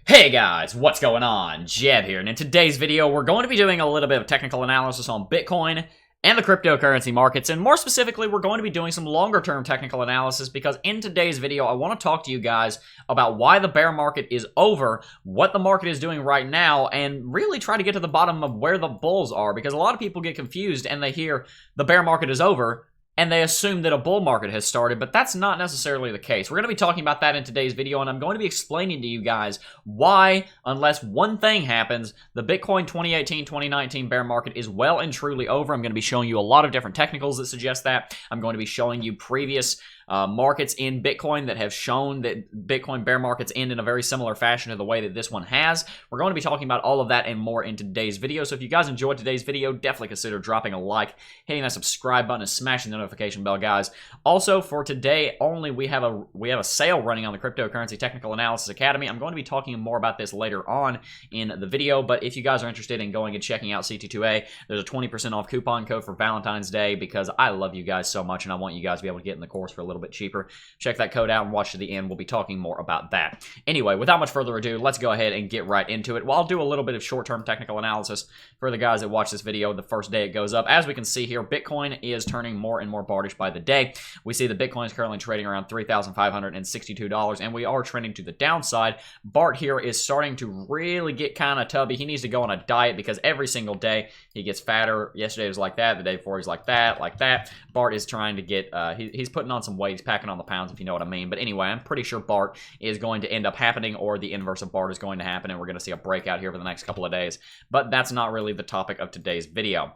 Hey guys, what's going on? Jeb here, and in today's video, we're going to be doing a little bit of technical analysis on Bitcoin and the cryptocurrency markets, and more specifically, we're going to be doing some longer-term technical analysis because in today's video, I want to talk to you guys about why the bear market is over, what the market is doing right now, and really try to get to the bottom of where the bulls are, because a lot of people get confused and they hear the bear market is over, and they assume that a bull market has started, but that's not necessarily the case. We're going to be talking about that in today's video, and I'm going to be explaining to you guys why, unless one thing happens, the Bitcoin 2018-2019 bear market is well and truly over. I'm going to be showing you a lot of different technicals that suggest that. I'm going to be showing you previous markets in Bitcoin that have shown that Bitcoin bear markets end in a very similar fashion to the way that this one has. We're going to be talking about all of that and more in today's video. So if you guys enjoyed today's video, definitely consider dropping a like, hitting that subscribe button, and smashing the notification bell, guys. Also, for today only, we have a sale running on the Cryptocurrency Technical Analysis Academy. I'm going to be talking more about this later on in the video, but if you guys are interested in going and checking out CT2A, there's a 20% off coupon code for Valentine's Day because I love you guys so much and I want you guys to be able to get in the course for a little bit cheaper. Check that code out and watch to the end. We'll be talking more about that. Anyway, without much further ado, let's go ahead and get right into it. Well, I'll do a little bit of short-term technical analysis for the guys that watch this video the first day it goes up. As we can see here, Bitcoin is turning more and more bearish by the day. We see that Bitcoin is currently trading around $3,562, and we are trending to the downside. Bart here is starting to really get kind of tubby. He needs to go on a diet because every single day he gets fatter. Yesterday was like that. The day before he's like that, like that. Bart is trying to get, he's putting on some weight. He's packing on the pounds, if you know what I mean. But anyway, I'm pretty sure Bart is going to end up happening, or the inverse of Bart is going to happen, and we're going to see a breakout here for the next couple of days. But that's not really the topic of today's video.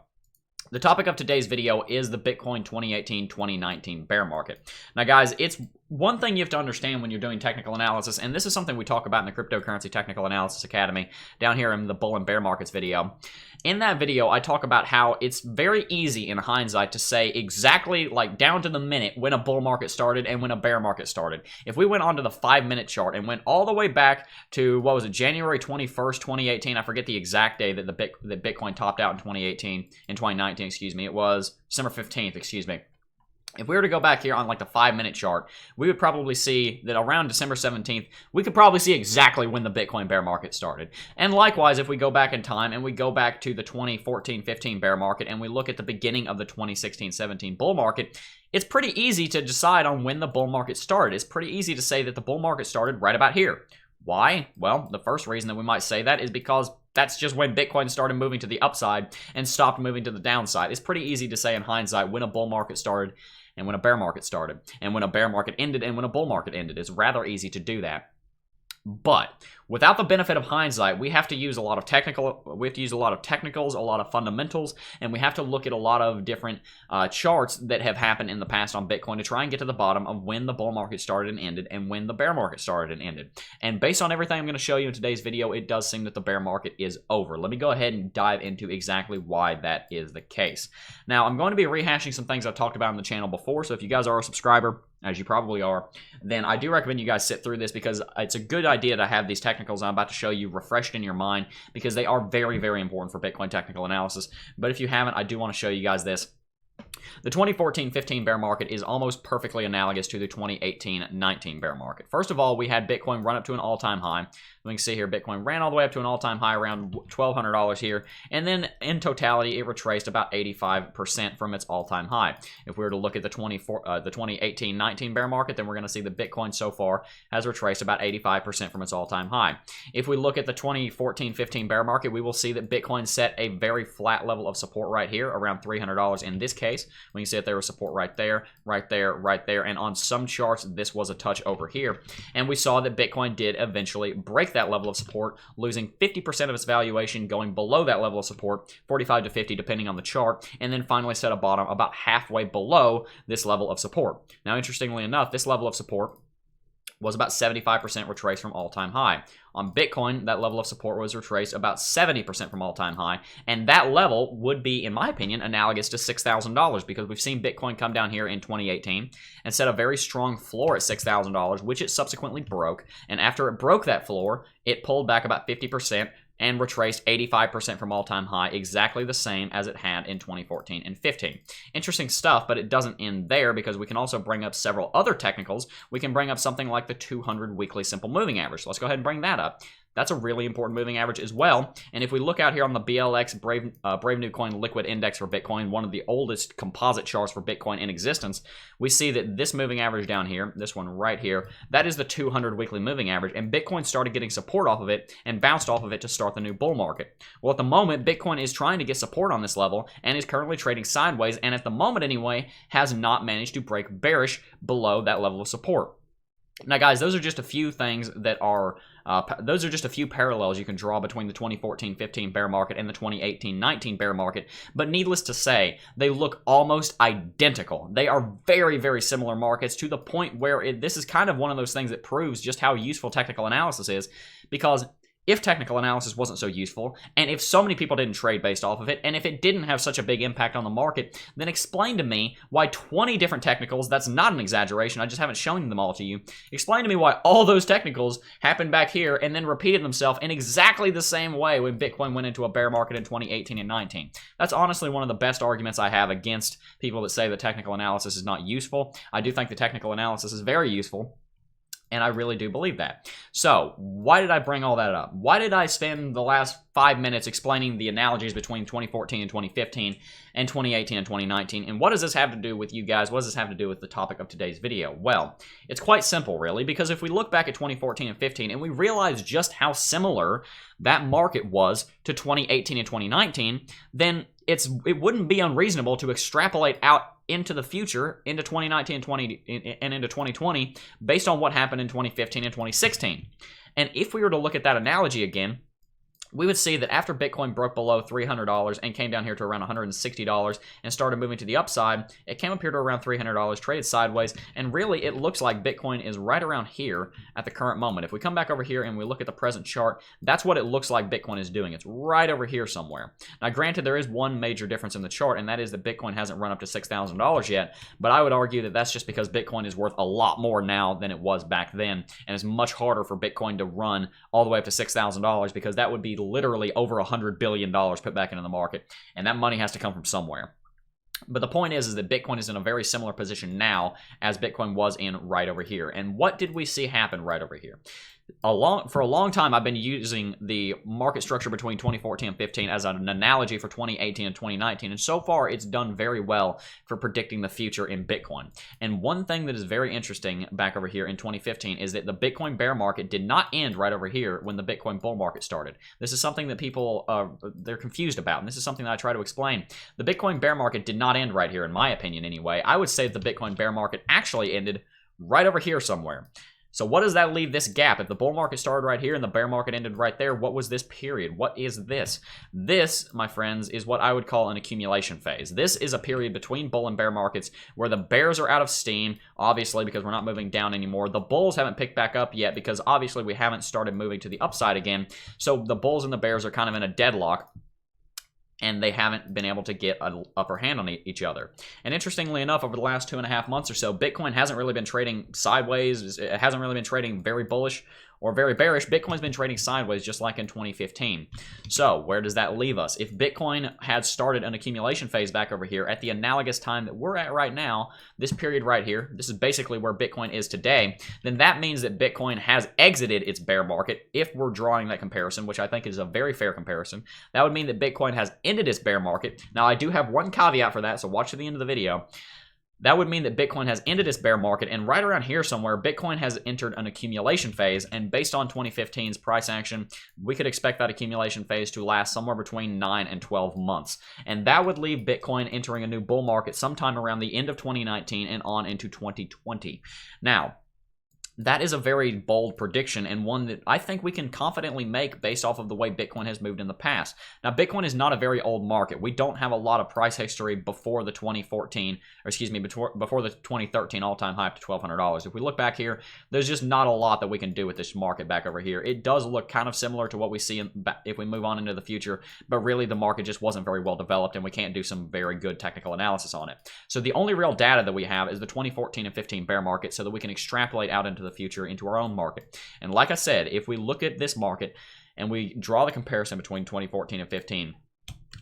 The topic of today's video is the Bitcoin 2018-2019 bear market. Now, guys, it's one thing you have to understand when you're doing technical analysis, and this is something we talk about in the Cryptocurrency Technical Analysis Academy down here in the bull and bear markets video. In that video, I talk about how it's very easy in hindsight to say exactly, like down to the minute, when a bull market started and when a bear market started. If we went onto the 5-minute chart and went all the way back to, what was it, January 21st, 2018, I forget the exact day that that Bitcoin topped out in 2019, excuse me, it was December 15th, excuse me. If we were to go back here on like the 5-minute chart, we would probably see that around December 17th, we could probably see exactly when the Bitcoin bear market started. And likewise, if we go back in time and we go back to the 2014-15 bear market and we look at the beginning of the 2016-17 bull market, it's pretty easy to decide on when the bull market started. It's pretty easy to say that the bull market started right about here. Why? Well, the first reason that we might say that is because that's just when Bitcoin started moving to the upside and stopped moving to the downside. It's pretty easy to say in hindsight when a bull market started and when a bear market started, and when a bear market ended and when a bull market ended. It's rather easy to do that. But without the benefit of hindsight, we have to use a lot of technicals, a lot of fundamentals, and we have to look at a lot of different charts that have happened in the past on Bitcoin to try and get to the bottom of when the bull market started and ended and when the bear market started and ended. And based on everything I'm going to show you in today's video, it does seem that the bear market is over. Let me go ahead and dive into exactly why that is the case. Now, I'm going to be rehashing some things I've talked about on the channel before, so if you guys are a subscriber, as you probably are, then I do recommend you guys sit through this because it's a good idea to have these technicals I'm about to show you refreshed in your mind because they are very, very important for Bitcoin technical analysis. But if you haven't, I do want to show you guys this. The 2014-15 bear market is almost perfectly analogous to the 2018-19 bear market. First of all, we had Bitcoin run up to an all-time high. We can see here Bitcoin ran all the way up to an all-time high around $1,200 here, and then in totality it retraced about 85% from its all-time high. If we were to look at the 2018-19 bear market, then we're going to see that Bitcoin so far has retraced about 85% from its all-time high. If we look at the 2014-15 bear market, we will see that Bitcoin set a very flat level of support right here, around $300 in this case. We can see that there was support right there, right there, right there, and on some charts this was a touch over here. And we saw that Bitcoin did eventually break that level of support, losing 50% of its valuation, going below that level of support, 45 to 50 depending on the chart, and then finally set a bottom about halfway below this level of support. Now, interestingly enough, this level of support was about 75% retraced from all-time high. On Bitcoin, that level of support was retraced about 70% from all-time high, and that level would be, in my opinion, analogous to $6,000 because we've seen Bitcoin come down here in 2018 and set a very strong floor at $6,000, which it subsequently broke, and after it broke that floor, it pulled back about 50%, and retraced 85% from all-time high, exactly the same as it had in 2014 and 15. Interesting stuff, but it doesn't end there because we can also bring up several other technicals. We can bring up something like the 200 weekly simple moving average. So let's go ahead and bring that up. That's a really important moving average as well. And if we look out here on the BLX Brave New Coin Liquid Index for Bitcoin, one of the oldest composite charts for Bitcoin in existence, we see that this moving average down here, this one right here, that is the 200 weekly moving average, and Bitcoin started getting support off of it and bounced off of it to start the new bull market. Well, at the moment, Bitcoin is trying to get support on this level and is currently trading sideways, and at the moment anyway, has not managed to break bearish below that level of support. Now, guys, those are just a few things that are, those are just a few parallels you can draw between the 2014-15 bear market and the 2018-19 bear market. But needless to say, they look almost identical. They are very, very similar markets to the point where this is kind of one of those things that proves just how useful technical analysis is, because if technical analysis wasn't so useful, and if so many people didn't trade based off of it, and if it didn't have such a big impact on the market, then explain to me why 20 different technicals, that's not an exaggeration, I just haven't shown them all to you, explain to me why all those technicals happened back here and then repeated themselves in exactly the same way when Bitcoin went into a bear market in 2018 and 19. That's honestly one of the best arguments I have against people that say that technical analysis is not useful. I do think the technical analysis is very useful, and I really do believe that. So, why did I bring all that up? Why did I spend the last 5 minutes explaining the analogies between 2014 and 2015 and 2018 and 2019? And what does this have to do with you guys? What does this have to do with the topic of today's video? Well, it's quite simple, really, because if we look back at 2014 and 15 and we realize just how similar that market was to 2018 and 2019, then it wouldn't be unreasonable to extrapolate out into the future, into 2019 and into 2020, based on what happened in 2015 and 2016. And if we were to look at that analogy again, we would see that after Bitcoin broke below $300 and came down here to around $160 and started moving to the upside, it came up here to around $300, traded sideways, and really it looks like Bitcoin is right around here at the current moment. If we come back over here and we look at the present chart, that's what it looks like Bitcoin is doing. It's right over here somewhere. Now, granted, there is one major difference in the chart, and that is that Bitcoin hasn't run up to $6,000 yet, but I would argue that that's just because Bitcoin is worth a lot more now than it was back then, and it's much harder for Bitcoin to run all the way up to $6,000 because that would be literally over $100 billion put back into the market, and that money has to come from somewhere. But the point is that Bitcoin is in a very similar position now as Bitcoin was in right over here. And what did we see happen right over here? For a long time, I've been using the market structure between 2014 and 15 as an analogy for 2018 and 2019, and so far it's done very well for predicting the future in Bitcoin. And one thing that is very interesting back over here in 2015 is that the Bitcoin bear market did not end right over here when the Bitcoin bull market started. This is something that people, they're confused about, and this is something that I try to explain. The Bitcoin bear market did not end right here, in my opinion anyway. I would say the Bitcoin bear market actually ended right over here somewhere. So what does that leave this gap? If the bull market started right here and the bear market ended right there, what was this period? What is this? This, my friends, is what I would call an accumulation phase. This is a period between bull and bear markets where the bears are out of steam, obviously, because we're not moving down anymore. The bulls haven't picked back up yet because obviously we haven't started moving to the upside again. So the bulls and the bears are kind of in a deadlock, and they haven't been able to get an upper hand on each other. And interestingly enough, over the last 2.5 months or so, Bitcoin hasn't really been trading sideways. It hasn't really been trading very bullish or very bearish. Bitcoin's been trading sideways just like in 2015. So where does that leave us? If Bitcoin had started an accumulation phase back over here at the analogous time that we're at right now, this period right here, this is basically where Bitcoin is today, then that means that Bitcoin has exited its bear market. If we're drawing that comparison, which I think is a very fair comparison, that would mean that Bitcoin has ended its bear market. Now, I do have one caveat for that, so watch to the end of the video. That would mean that Bitcoin has ended its bear market, and right around here somewhere, Bitcoin has entered an accumulation phase, and based on 2015's price action, we could expect that accumulation phase to last somewhere between 9 and 12 months. And that would leave Bitcoin entering a new bull market sometime around the end of 2019 and on into 2020. Now, that is a very bold prediction, and one that I think we can confidently make based off of the way Bitcoin has moved in the past. Now, Bitcoin is not a very old market. We don't have a lot of price history before the 2014, or excuse me, before the 2013 all-time high up to $1,200. If we look back here, there's just not a lot that we can do with this market back over here. It does look kind of similar to what we see if we move on into the future, but really the market just wasn't very well developed, and we can't do some very good technical analysis on it. So the only real data that we have is the 2014 and 15 bear market, so that we can extrapolate out into the future into our own market. And like I said, if we look at this market and we draw the comparison between 2014 and 15,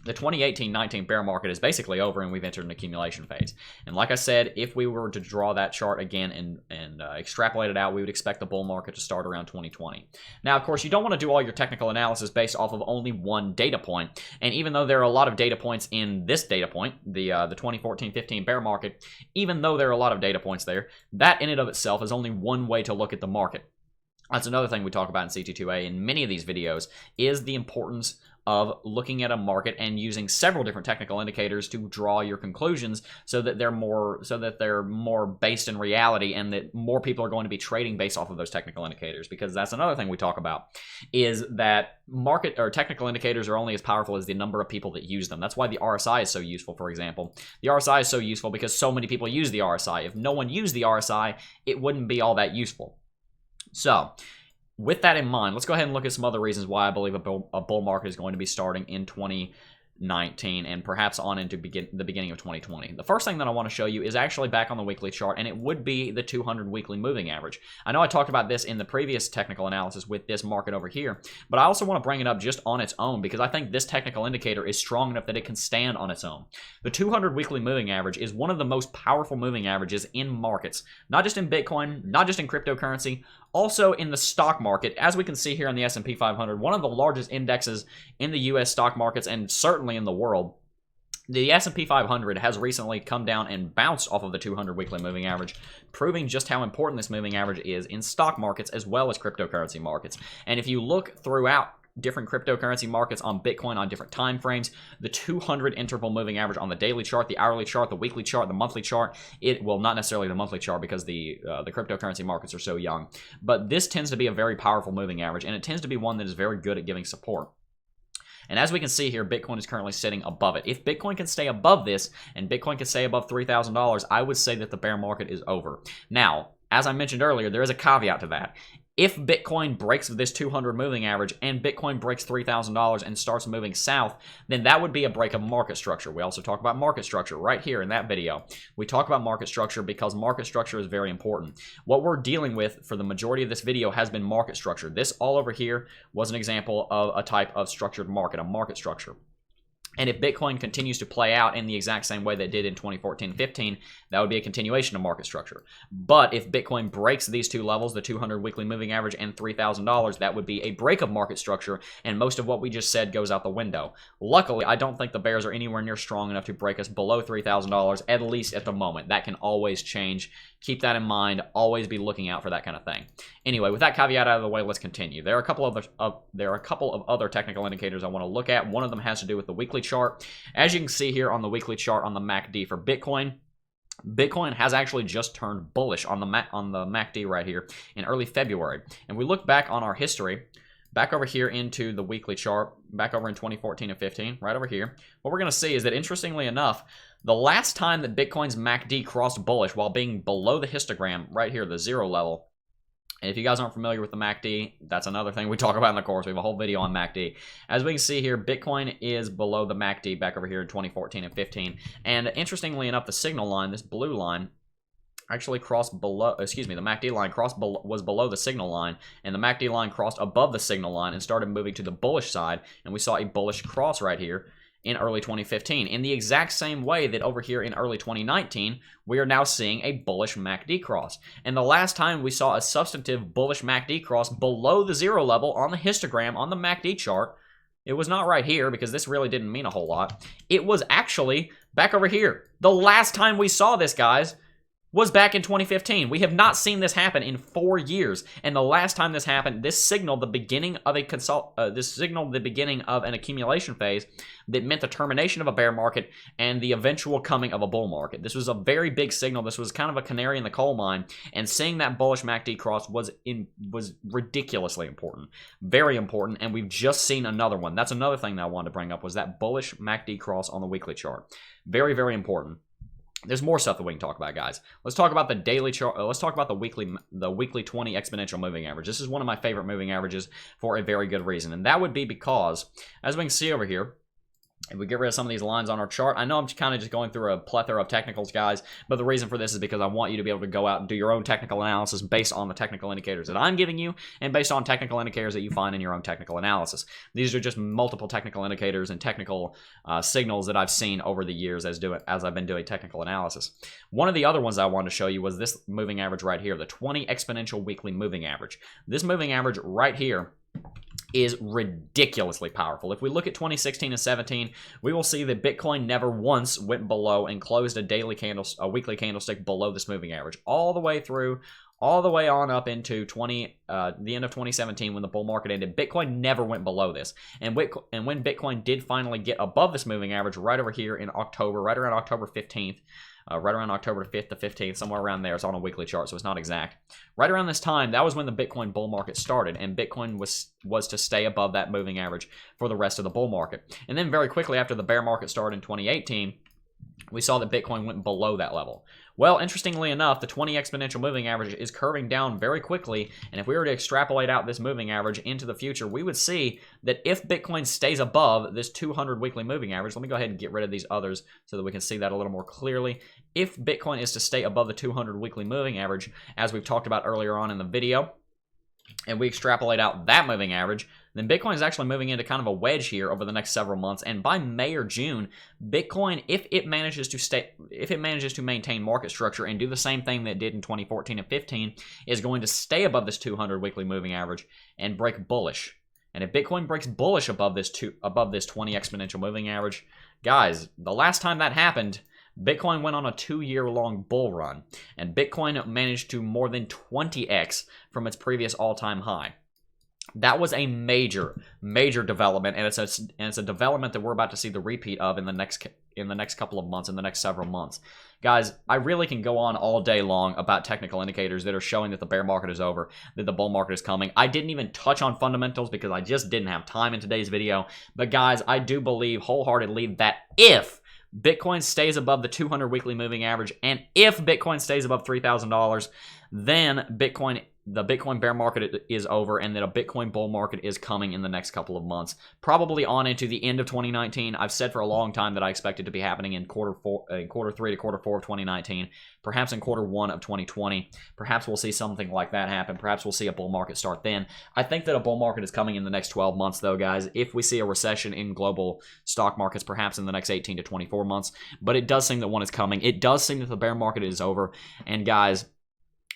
the 2018-19 bear market is basically over and we've entered an accumulation phase. And like I said, if we were to draw that chart again and extrapolate it out, we would expect the bull market to start around 2020. Now, of course, you don't want to do all your technical analysis based off of only one data point. And even though there are a lot of data points in this data point, the 2014-15 bear market, even though there are a lot of data points there, that in and of itself is only one way to look at the market. That's another thing we talk about in CT2A in many of these videos, is the importance of looking at a market and using several different technical indicators to draw your conclusions so that they're more based in reality, and that more people are going to be trading based off of those technical indicators. Because that's another thing we talk about, is that market or technical indicators are only as powerful as the number of people that use them. That's why the RSI is so useful, for example. The RSI is so useful because so many people use the RSI. If no one used the RSI, it wouldn't be all that useful. So, with that in mind, let's go ahead and look at some other reasons why I believe a bull market is going to be starting in 2019 and perhaps on into the beginning of 2020. The first thing that I want to show you is actually back on the weekly chart, and it would be the 200 weekly moving average. I know I talked about this in the previous technical analysis with this market over here, but I also want to bring it up just on its own because I think this technical indicator is strong enough that it can stand on its own. The 200 weekly moving average is one of the most powerful moving averages in markets, not just in Bitcoin, not just in cryptocurrency, also in the stock market. As we can see here on the S&P 500, one of the largest indexes in the U.S. stock markets and certainly in the world, the S&P 500 has recently come down and bounced off of the 200 weekly moving average, proving just how important this moving average is in stock markets as well as cryptocurrency markets. And if you look throughout different cryptocurrency markets on Bitcoin on different time frames, the 200 interval moving average on the daily chart, the hourly chart, the weekly chart, the monthly chart, well, not necessarily the monthly chart because the cryptocurrency markets are so young, but this tends to be a very powerful moving average, and it tends to be one that is very good at giving support. And as we can see here, Bitcoin is currently sitting above it. If Bitcoin can stay above this, and Bitcoin can stay above $3,000, I would say that the bear market is over. Now, as I mentioned earlier, there is a caveat to that. If Bitcoin breaks this 200 moving average and Bitcoin breaks $3,000 and starts moving south, then that would be a break of market structure. We also talk about market structure right here in that video. We talk about market structure because market structure is very important. What we're dealing with for the majority of this video has been market structure. This all over here was an example of a type of structured market, a market structure. And if Bitcoin continues to play out in the exact same way that it did in 2014-15, that would be a continuation of market structure. But if Bitcoin breaks these two levels, the 200 weekly moving average and $3,000, that would be a break of market structure, and most of what we just said goes out the window. Luckily, I don't think the bears are anywhere near strong enough to break us below $3,000, at least at the moment. That can always change. Keep that in mind. Always be looking out for that kind of thing. Anyway, with that caveat out of the way, let's continue. There are a couple of other technical indicators I want to look at. One of them has to do with the weekly chart. As you can see here on the weekly chart on the MACD for Bitcoin, Bitcoin has actually just turned bullish on the MACD right here in early February. And we look back on our history, back over here into the weekly chart, back over in 2014 and 15, right over here. What we're going to see is that, interestingly enough, the last time that Bitcoin's MACD crossed bullish while being below the histogram, right here, the 0 level, and if you guys aren't familiar with the MACD, that's another thing we talk about in the course. We have a whole video on MACD. As we can see here, Bitcoin is below the MACD back over here in 2014 and 15. And interestingly enough, the signal line, this blue line, actually crossed below, the MACD line was below the signal line, and the MACD line crossed above the signal line and started moving to the bullish side, and we saw a bullish cross right here in early 2015. In the exact same way that over here in early 2019, we are now seeing a bullish MACD cross. And the last time we saw a substantive bullish MACD cross below the 0 level on the histogram on the MACD chart, it was not right here because this really didn't mean a whole lot. It was actually back over here. The last time we saw this, guys, was back in 2015. We have not seen this happen in 4 years, and the last time this happened, this signaled the beginning of an accumulation phase that meant the termination of a bear market and the eventual coming of a bull market. This was a very big signal. This was kind of a canary in the coal mine, and seeing that bullish MACD cross was ridiculously important, very important, and we've just seen another one. That's another thing that I wanted to bring up, was that bullish MACD cross on the weekly chart. Very, very important. There's more stuff that we can talk about, guys. Let's talk about the daily chart. Let's talk about the weekly 20 exponential moving average. This is one of my favorite moving averages for a very good reason, and that would be because, as we can see over here, If we get rid of some of these lines on our chart, I know I'm kind of just going through a plethora of technicals, guys, but the reason for this is because I want you to be able to go out and do your own technical analysis based on the technical indicators that I'm giving you and based on technical indicators that you find in your own technical analysis. These are just multiple technical indicators and technical signals that I've seen over the years as I've been doing technical analysis. One of the other ones I wanted to show you was this moving average right here, the 20 exponential weekly moving average. This moving average right here is ridiculously powerful. If we look at 2016 and 17, we will see that Bitcoin never once went below and closed a weekly candlestick below this moving average, all the way through, all the way on up into the end of 2017 when the bull market ended. Bitcoin never went below this. And when Bitcoin did finally get above this moving average right over here in October, right around October 15th, right around October 5th to 15th, somewhere around there. It's on a weekly chart, so it's not exact. Right around this time, that was when the Bitcoin bull market started, and Bitcoin was to stay above that moving average for the rest of the bull market. And then very quickly after the bear market started in 2018, we saw that Bitcoin went below that level. Well, interestingly enough, the 20 exponential moving average is curving down very quickly, and if we were to extrapolate out this moving average into the future, we would see that if Bitcoin stays above this 200 weekly moving average, let me go ahead and get rid of these others so that we can see that a little more clearly. If Bitcoin is to stay above the 200 weekly moving average, as we've talked about earlier on in the video, and we extrapolate out that moving average, then Bitcoin is actually moving into kind of a wedge here over the next several months. And by May or June, Bitcoin, if it manages to maintain market structure and do the same thing that it did in 2014 and 15, is going to stay above this 200 weekly moving average and break bullish. And if Bitcoin breaks bullish above this 20 exponential moving average, guys, the last time that happened, Bitcoin went on a 2-year-long bull run, and Bitcoin managed to more than 20x from its previous all-time high. That was a major development, and it's a development that we're about to see the repeat of in the next couple of months, in the next several months. Guys, I really can go on all day long about technical indicators that are showing that the bear market is over, that the bull market is coming. I didn't even touch on fundamentals because I just didn't have time in today's video. But guys, I do believe wholeheartedly that if Bitcoin stays above the 200 weekly moving average, and if Bitcoin stays above $3,000, then the Bitcoin bear market is over, and that a Bitcoin bull market is coming in the next couple of months, probably on into the end of 2019. I've said for a long time that I expect it to be happening in quarter 3 to quarter 4 of 2019, perhaps in quarter 1 of 2020. Perhaps we'll see something like that happen. Perhaps we'll see a bull market start then. I think that a bull market is coming in the next 12 months, though, guys. If we see a recession in global stock markets, perhaps in the next 18 to 24 months. But it does seem that one is coming. It does seem that the bear market is over. And guys,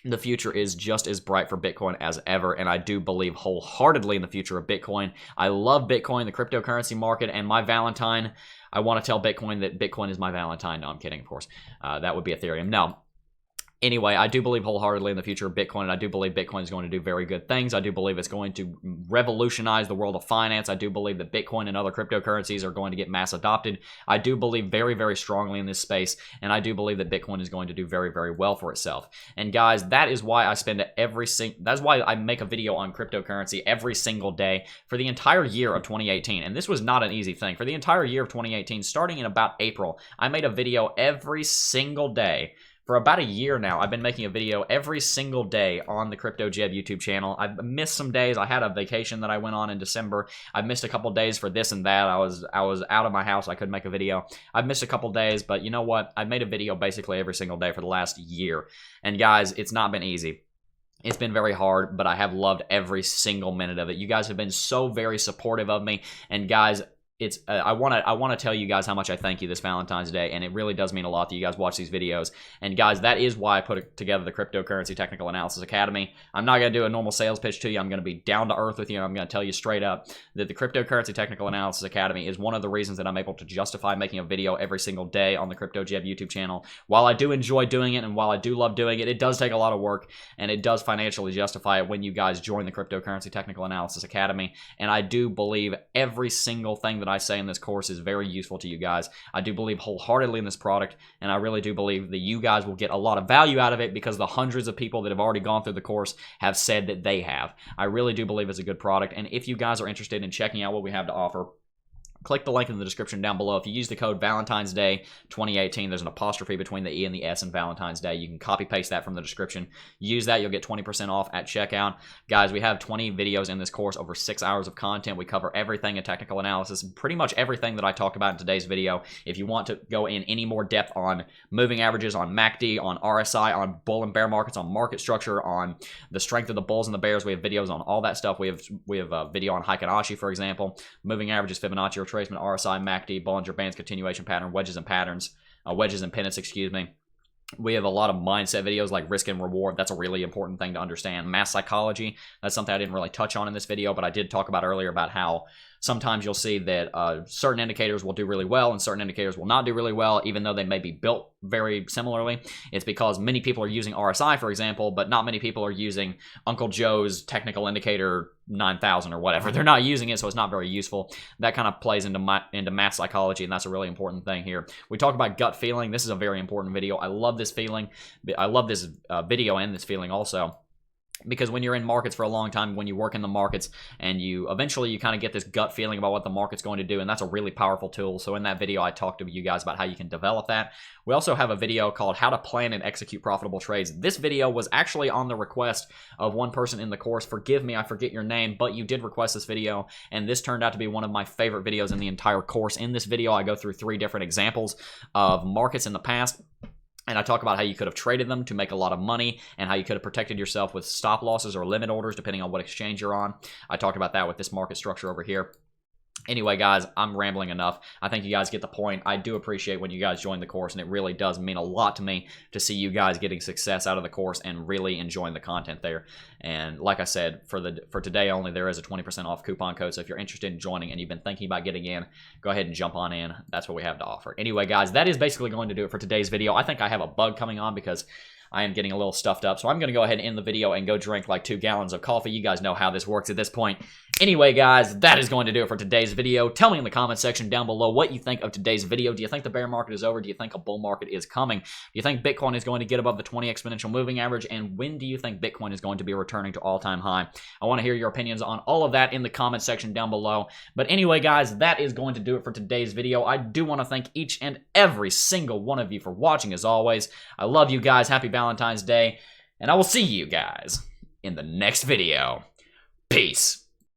the future is just as bright for Bitcoin as ever, and I do believe wholeheartedly in the future of Bitcoin. I love Bitcoin, the cryptocurrency market, and my Valentine. I want to tell Bitcoin that Bitcoin is my Valentine. No, I'm kidding, of course. That would be Ethereum. No. Anyway, I do believe wholeheartedly in the future of Bitcoin, and I do believe Bitcoin is going to do very good things. I do believe it's going to revolutionize the world of finance. I do believe that Bitcoin and other cryptocurrencies are going to get mass adopted. I do believe very, very strongly in this space, and I do believe that Bitcoin is going to do very, very well for itself. And guys, that is why that's why I make a video on cryptocurrency every single day for the entire year of 2018. And this was not an easy thing. For the entire year of 2018, starting in about April, I made a video every single day. For about a year now, I've been making a video every single day on the Crypto Jeb YouTube channel. I've missed some days. I had a vacation that I went on in December. I've missed a couple days for this and that. I was out of my house. I couldn't make a video. I've missed a couple days, but you know what? I've made a video basically every single day for the last year. And guys, it's not been easy. It's been very hard, but I have loved every single minute of it. You guys have been so very supportive of me. And guys, I want to tell you guys how much I thank you this Valentine's Day, and it really does mean a lot that you guys watch these videos. And guys, that is why I put together the Cryptocurrency Technical Analysis Academy. I'm not going to do a normal sales pitch to you. I'm going to be down to earth with you. I'm going to tell you straight up that the Cryptocurrency Technical Analysis Academy is one of the reasons that I'm able to justify making a video every single day on the Crypto Jeb YouTube channel. While I do enjoy doing it, and while I do love doing it, it does take a lot of work, and it does financially justify it when you guys join the Cryptocurrency Technical Analysis Academy. And I do believe every single thing that I say in this course is very useful to you guys. I do believe wholeheartedly in this product, and I really do believe that you guys will get a lot of value out of it because the hundreds of people that have already gone through the course have said that they have. I really do believe it's a good product, and if you guys are interested in checking out what we have to offer, click the link in the description down below. If you use the code Valentine's Day 2018, there's an apostrophe between the E and the S in Valentine's Day. You can copy paste that from the description. Use that, you'll get 20% off at checkout. Guys, we have 20 videos in this course, over 6 hours of content. We cover everything in technical analysis, pretty much everything that I talked about in today's video. If you want to go in any more depth on moving averages, on MACD, on RSI, on bull and bear markets, on market structure, on the strength of the bulls and the bears, we have videos on all that stuff. We have a video on Heikin-Ashi, for example, moving averages, Fibonacci retracement, RSI, MACD, Bollinger Bands, continuation pattern, wedges and patterns, wedges and pennants, excuse me. We have a lot of mindset videos like risk and reward. That's a really important thing to understand. Mass psychology, that's something I didn't really touch on in this video, but I did talk about earlier about how sometimes you'll see that certain indicators will do really well and certain indicators will not do really well, even though they may be built very similarly. It's because many people are using RSI, for example, but not many people are using Uncle Joe's technical indicator 9000 or whatever. They're not using it, so it's not very useful. That kind of plays into mass psychology, and that's a really important thing here. We talk about gut feeling. This is a very important video. I love this feeling. I love this video and this feeling also. Because when you're in markets for a long time, when you work in the markets, and you eventually kind of get this gut feeling about what the market's going to do, and that's a really powerful tool. So in that video, I talked to you guys about how you can develop that. We also have a video called How to Plan and Execute Profitable Trades. This video was actually on the request of one person in the course. Forgive me, I forget your name, but you did request this video, and this turned out to be one of my favorite videos in the entire course. In this video, I go through 3 different examples of markets in the past, and I talk about how you could have traded them to make a lot of money and how you could have protected yourself with stop losses or limit orders depending on what exchange you're on. I talked about that with this market structure over here. Anyway, guys, I'm rambling enough. I think you guys get the point. I do appreciate when you guys join the course, and it really does mean a lot to me to see you guys getting success out of the course and really enjoying the content there. And like I said, for today only, there is a 20% off coupon code. So if you're interested in joining and you've been thinking about getting in, go ahead and jump on in. That's what we have to offer. Anyway, guys, that is basically going to do it for today's video. I think I have a bug coming on because I am getting a little stuffed up. So I'm going to go ahead and end the video and go drink like 2 gallons of coffee. You guys know how this works at this point. Anyway, guys, that is going to do it for today's video. Tell me in the comment section down below what you think of today's video. Do you think the bear market is over? Do you think a bull market is coming? Do you think Bitcoin is going to get above the 20 exponential moving average? And when do you think Bitcoin is going to be returning to all-time high? I want to hear your opinions on all of that in the comment section down below. But anyway, guys, that is going to do it for today's video. I do want to thank each and every single one of you for watching as always. I love you guys. Happy Valentine's Day. And I will see you guys in the next video. Peace.